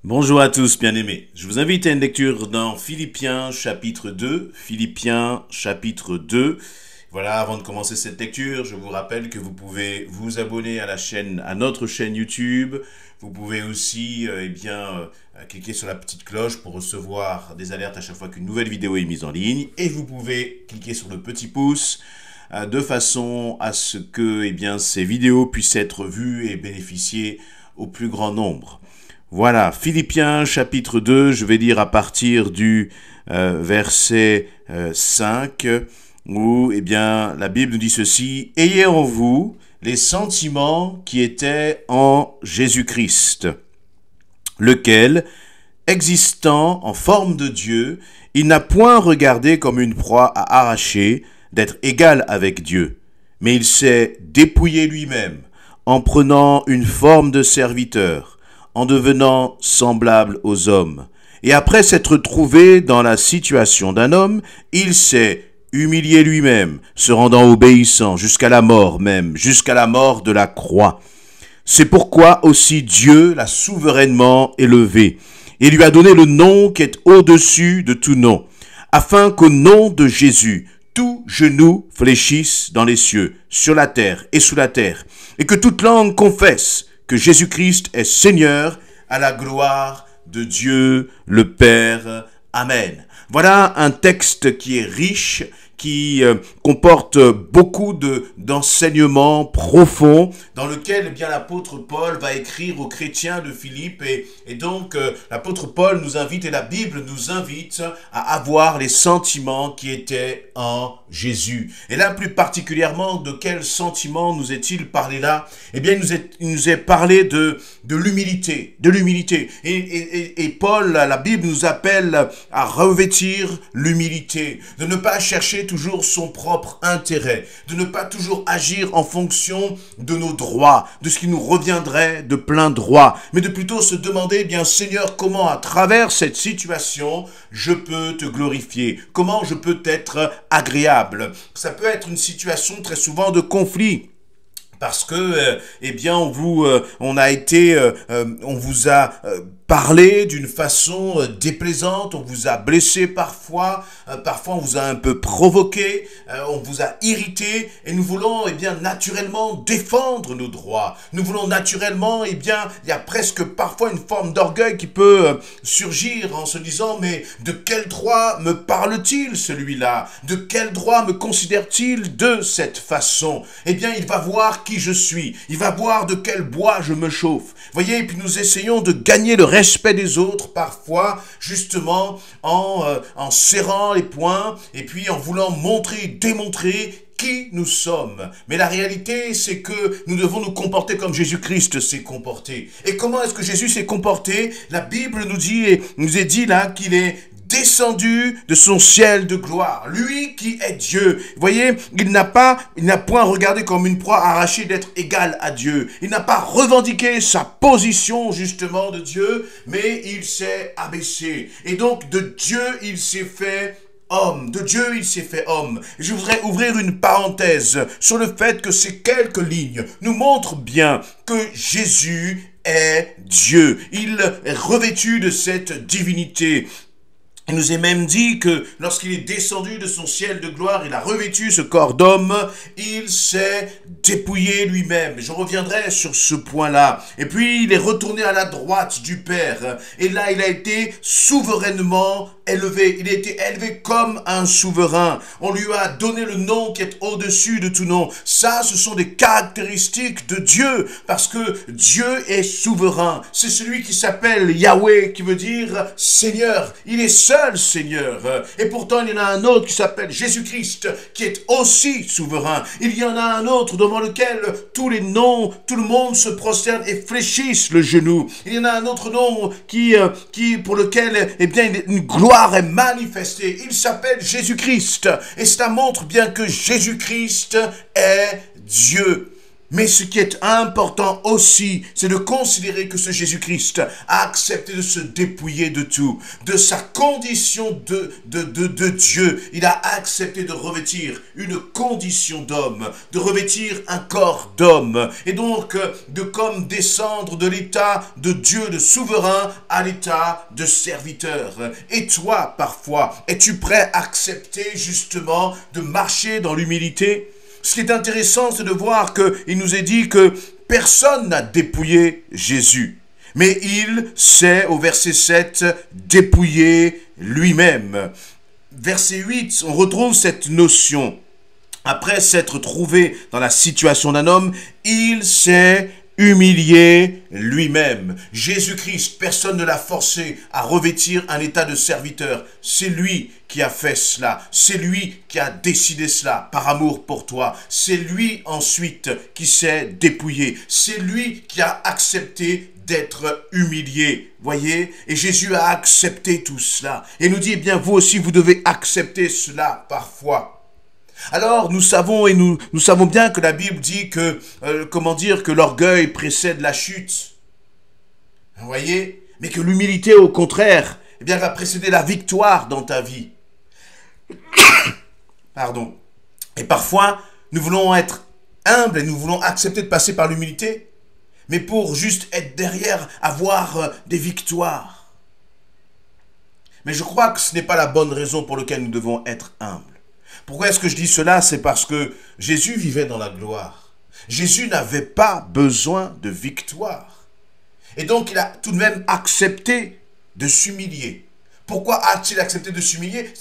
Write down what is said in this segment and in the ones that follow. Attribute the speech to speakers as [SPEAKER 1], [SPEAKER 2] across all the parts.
[SPEAKER 1] Bonjour à tous, bien-aimés. Je vous invite à une lecture dans Philippiens chapitre 2. Philippiens chapitre 2. Voilà, avant de commencer cette lecture, je vous rappelle que vous pouvez vous abonner à à notre chaîne YouTube. Vous pouvez aussi, cliquer sur la petite cloche pour recevoir des alertes à chaque fois qu'une nouvelle vidéo est mise en ligne. Et vous pouvez cliquer sur le petit pouce de façon à ce que, ces vidéos puissent être vues et bénéficier au plus grand nombre. Voilà, Philippiens chapitre 2, je vais lire à partir du verset 5, où la Bible nous dit ceci: « Ayez en vous les sentiments qui étaient en Jésus-Christ, lequel, existant en forme de Dieu, il n'a point regardé comme une proie à arracher d'être égal avec Dieu, mais il s'est dépouillé lui-même en prenant une forme de serviteur, en devenant semblable aux hommes. Et après s'être trouvé dans la situation d'un homme, il s'est humilié lui-même, se rendant obéissant jusqu'à la mort même, jusqu'à la mort de la croix. C'est pourquoi aussi Dieu l'a souverainement élevé et lui a donné le nom qui est au-dessus de tout nom, afin qu'au nom de Jésus, tout genou fléchisse dans les cieux, sur la terre et sous la terre, et que toute langue confesse que Jésus-Christ est Seigneur, à la gloire de Dieu le Père. Amen. Voilà un texte qui est riche, qui comporte beaucoup d'enseignements profonds, dans lequel l'apôtre Paul va écrire aux chrétiens de Philippe, et donc l'apôtre Paul nous invite, et la Bible nous invite à avoir les sentiments qui étaient en Jésus. Et là, plus particulièrement, de quels sentiments nous est-il parlé là? Il nous est parlé de l'humilité, Et Paul, la Bible nous appelle à revêtir l'humilité, de ne pas chercher toujours son propre intérêt, de ne pas toujours agir en fonction de nos droits, de ce qui nous reviendrait de plein droit, mais de plutôt se demander, Seigneur, comment à travers cette situation, je peux te glorifier, comment je peux être agréable. Ça peut être une situation très souvent de conflit, parce que, on vous a parlé d'une façon déplaisante, on vous a blessé parfois, parfois on vous a un peu provoqué, on vous a irrité, et nous voulons, naturellement défendre nos droits. Nous voulons naturellement, il y a presque parfois une forme d'orgueil qui peut surgir en se disant, mais de quel droit me parle-t-il celui-là? De quel droit me considère-t-il de cette façon? Il va voir qui je suis, il va voir de quel bois je me chauffe. Voyez, et puis nous essayons de gagner le respect des autres parfois, justement en serrant les poings, et puis en voulant démontrer qui nous sommes. Mais la réalité, c'est que nous devons nous comporter comme Jésus-Christ s'est comporté. Et comment est-ce que Jésus s'est comporté? La Bible nous dit, et nous est dit là, qu'il est descendu de son ciel de gloire. Lui qui est Dieu. Vous voyez, il n'a point regardé comme une proie arrachée d'être égal à Dieu. Il n'a pas revendiqué sa position justement de Dieu, mais il s'est abaissé. Et donc de Dieu, il s'est fait homme. De Dieu, il s'est fait homme. Je voudrais ouvrir une parenthèse sur le fait que ces quelques lignes nous montrent bien que Jésus est Dieu. Il est revêtu de cette divinité. Il nous est même dit que lorsqu'il est descendu de son ciel de gloire, il a revêtu ce corps d'homme, il s'est dépouillé lui-même. Je reviendrai sur ce point-là. Et puis, il est retourné à la droite du Père. Et là, il a été souverainement élevé. Il a été élevé comme un souverain. On lui a donné le nom qui est au-dessus de tout nom. Ça, ce sont des caractéristiques de Dieu, parce que Dieu est souverain. C'est celui qui s'appelle Yahweh, qui veut dire Seigneur. Il est seul Seigneur. Et pourtant, il y en a un autre qui s'appelle Jésus-Christ, qui est aussi souverain. Il y en a un autre devant lequel tous les noms, tout le monde se prosterne et fléchissent le genou. Il y en a un autre nom pour lequel, une gloire est manifestée. Il s'appelle Jésus-Christ. Et cela montre bien que Jésus-Christ est Dieu. Mais ce qui est important aussi, c'est de considérer que ce Jésus-Christ a accepté de se dépouiller de tout, de sa condition de Dieu. Il a accepté de revêtir une condition d'homme, de revêtir un corps d'homme, et donc de comme descendre de l'état de Dieu, de souverain, à l'état de serviteur. Et toi, parfois, es-tu prêt à accepter justement de marcher dans l'humilité? Ce qui est intéressant, c'est de voir qu'il nous est dit que personne n'a dépouillé Jésus. Mais il s'est, au verset 7, dépouillé lui-même. Verset 8, on retrouve cette notion. Après s'être trouvé dans la situation d'un homme, il s'est humilié lui-même. Jésus-Christ, personne ne l'a forcé à revêtir un état de serviteur. C'est lui qui a fait cela. C'est lui qui a décidé cela par amour pour toi. C'est lui ensuite qui s'est dépouillé. C'est lui qui a accepté d'être humilié. Voyez? Et Jésus a accepté tout cela. Et nous dit, eh bien, vous aussi, vous devez accepter cela parfois. Alors, nous savons et nous savons bien que la Bible dit que, que l'orgueil précède la chute. Vous voyez? Mais que l'humilité, au contraire, eh bien, va précéder la victoire dans ta vie. Pardon. Et parfois, nous voulons être humbles et nous voulons accepter de passer par l'humilité, mais pour juste être derrière, avoir des victoires. Mais je crois que ce n'est pas la bonne raison pour laquelle nous devons être humbles. Pourquoi est-ce que je dis cela? C'est parce que Jésus vivait dans la gloire. Jésus n'avait pas besoin de victoire. Et donc, il a tout de même accepté de s'humilier. Pourquoi a-t-il accepté de s'humilier?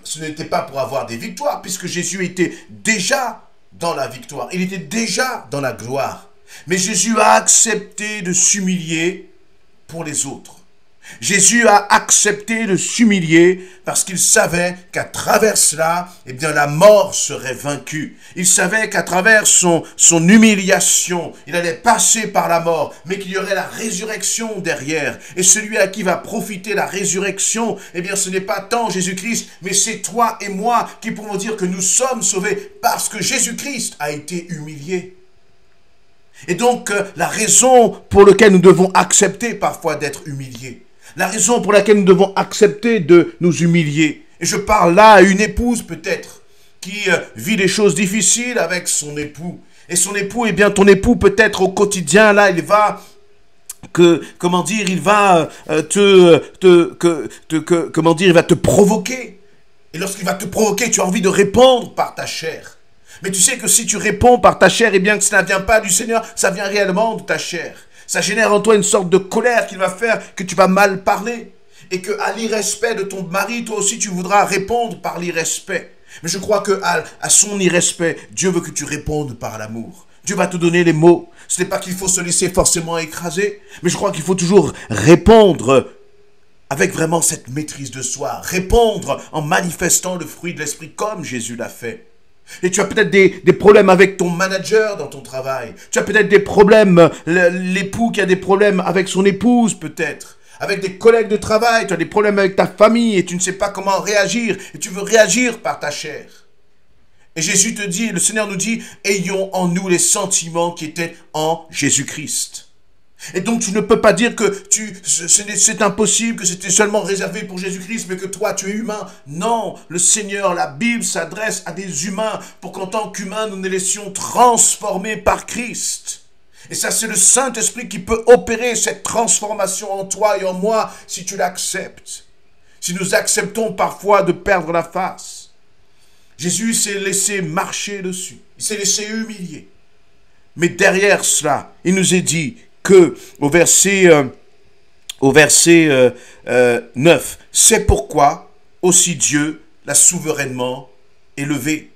[SPEAKER 1] Ce n'était pas pour avoir des victoires, puisque Jésus était déjà dans la victoire. Il était déjà dans la gloire. Mais Jésus a accepté de s'humilier pour les autres. Jésus a accepté de s'humilier parce qu'il savait qu'à travers cela, eh bien, la mort serait vaincue. Il savait qu'à travers son humiliation, il allait passer par la mort, mais qu'il y aurait la résurrection derrière. Et celui à qui va profiter la résurrection, eh bien, ce n'est pas tant Jésus-Christ, mais c'est toi et moi qui pouvons dire que nous sommes sauvés parce que Jésus-Christ a été humilié. Et donc, la raison pour laquelle nous devons accepter parfois d'être humiliés, la raison pour laquelle nous devons accepter de nous humilier. Et je parle là à une épouse peut-être qui vit des choses difficiles avec son époux. Et son époux, eh bien ton époux peut-être au quotidien, là, il va il va il va te provoquer. Et lorsqu'il va te provoquer, tu as envie de répondre par ta chair. Mais tu sais que si tu réponds par ta chair, eh bien que ça ne vient pas du Seigneur, ça vient réellement de ta chair. Ça génère en toi une sorte de colère qui va faire que tu vas mal parler. Et qu'à l'irrespect de ton mari, toi aussi tu voudras répondre par l'irrespect. Mais je crois qu'à son irrespect, Dieu veut que tu répondes par l'amour. Dieu va te donner les mots. Ce n'est pas qu'il faut se laisser forcément écraser, mais je crois qu'il faut toujours répondre avec vraiment cette maîtrise de soi. Répondre en manifestant le fruit de l'esprit comme Jésus l'a fait. Et tu as peut-être des problèmes avec ton manager dans ton travail. Tu as peut-être des problèmes, l'époux qui a des problèmes avec son épouse peut-être. Avec des collègues de travail, tu as des problèmes avec ta famille et tu ne sais pas comment réagir. Et tu veux réagir par ta chair. Et Jésus te dit, le Seigneur nous dit, ayons en nous les sentiments qui étaient en Jésus-Christ. Et donc tu ne peux pas dire que c'est impossible, que c'était seulement réservé pour Jésus-Christ, mais que toi tu es humain. Non, le Seigneur, la Bible s'adresse à des humains pour qu'en tant qu'humains nous nous laissions transformer par Christ. Et ça c'est le Saint-Esprit qui peut opérer cette transformation en toi et en moi si tu l'acceptes. Si nous acceptons parfois de perdre la face. Jésus s'est laissé marcher dessus, il s'est laissé humilier. Mais derrière cela, il nous est dit que au verset 9, c'est pourquoi aussi Dieu l'a souverainement élevé.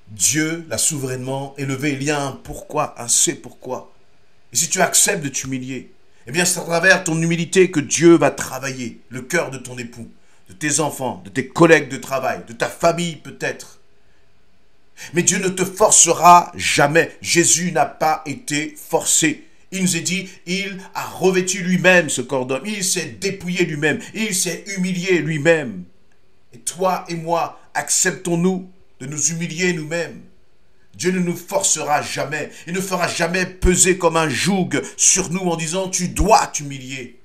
[SPEAKER 1] Dieu l'a souverainement élevé. Il y a un pourquoi, un c'est pourquoi. Et si tu acceptes de t'humilier, eh bien c'est à travers ton humilité que Dieu va travailler le cœur de ton époux, de tes enfants, de tes collègues de travail, de ta famille peut-être. Mais Dieu ne te forcera jamais. Jésus n'a pas été forcé. Il nous est dit, il a revêtu lui-même ce corps d'homme. Il s'est dépouillé lui-même. Il s'est humilié lui-même. Et toi et moi, acceptons-nous de nous humilier nous-mêmes, Dieu ne nous forcera jamais. Il ne fera jamais peser comme un joug sur nous en disant « tu dois t'humilier ».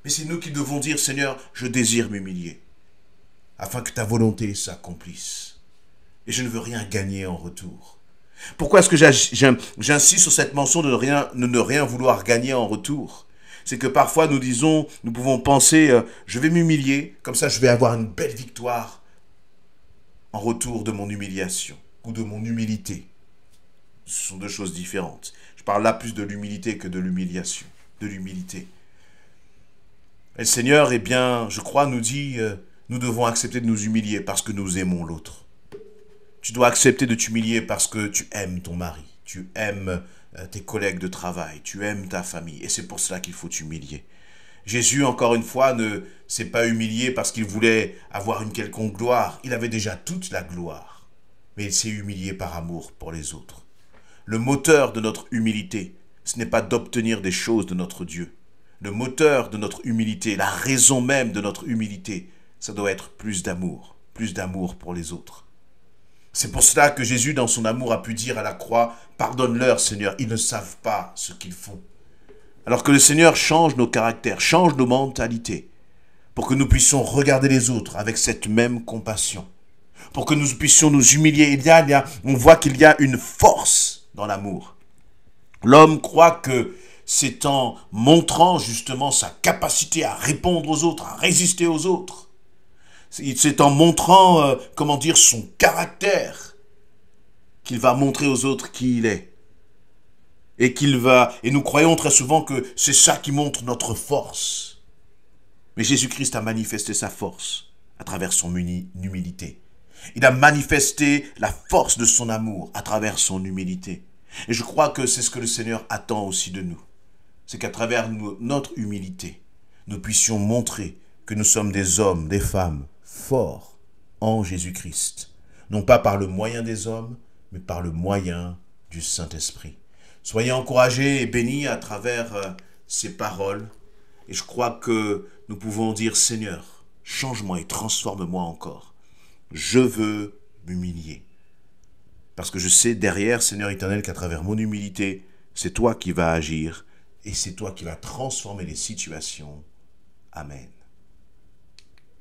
[SPEAKER 1] Mais c'est nous qui devons dire « Seigneur, je désire m'humilier » afin que ta volonté s'accomplisse. Et je ne veux rien gagner en retour. Pourquoi est-ce que j'insiste sur cette mention de ne rien vouloir gagner en retour? C'est que parfois nous pouvons penser je vais m'humilier, comme ça je vais avoir une belle victoire en retour de mon humiliation ou de mon humilité. Ce sont deux choses différentes. Je parle là plus de l'humilité que de l'humiliation, de l'humilité. Et le Seigneur, eh bien, je crois, nous dit nous devons accepter de nous humilier parce que nous aimons l'autre. Tu dois accepter de t'humilier parce que tu aimes ton mari, tu aimes tes collègues de travail, tu aimes ta famille. Et c'est pour cela qu'il faut t'humilier. Jésus, encore une fois, ne s'est pas humilié parce qu'il voulait avoir une quelconque gloire. Il avait déjà toute la gloire. Mais il s'est humilié par amour pour les autres. Le moteur de notre humilité, ce n'est pas d'obtenir des choses de notre Dieu. Le moteur de notre humilité, la raison même de notre humilité, ça doit être plus d'amour pour les autres. C'est pour cela que Jésus, dans son amour, a pu dire à la croix, « Pardonne-leur, Seigneur, ils ne savent pas ce qu'ils font. » Alors que le Seigneur change nos caractères, change nos mentalités, pour que nous puissions regarder les autres avec cette même compassion, pour que nous puissions nous humilier. On voit qu'il y a une force dans l'amour. L'homme croit que c'est en montrant justement sa capacité à répondre aux autres, à résister aux autres, c'est en montrant, son caractère qu'il va montrer aux autres qui il est. Et nous croyons très souvent que c'est ça qui montre notre force. Mais Jésus-Christ a manifesté sa force à travers son humilité. Il a manifesté la force de son amour à travers son humilité. Et je crois que c'est ce que le Seigneur attend aussi de nous. C'est qu'à travers notre humilité, nous puissions montrer que nous sommes des hommes, des femmes forts en Jésus-Christ. Non pas par le moyen des hommes, mais par le moyen du Saint-Esprit. Soyez encouragés et bénis à travers ces paroles. Et je crois que nous pouvons dire, Seigneur, change-moi et transforme-moi encore. Je veux m'humilier. Parce que je sais derrière, Seigneur éternel, qu'à travers mon humilité, c'est toi qui vas agir et c'est toi qui vas transformer les situations. Amen.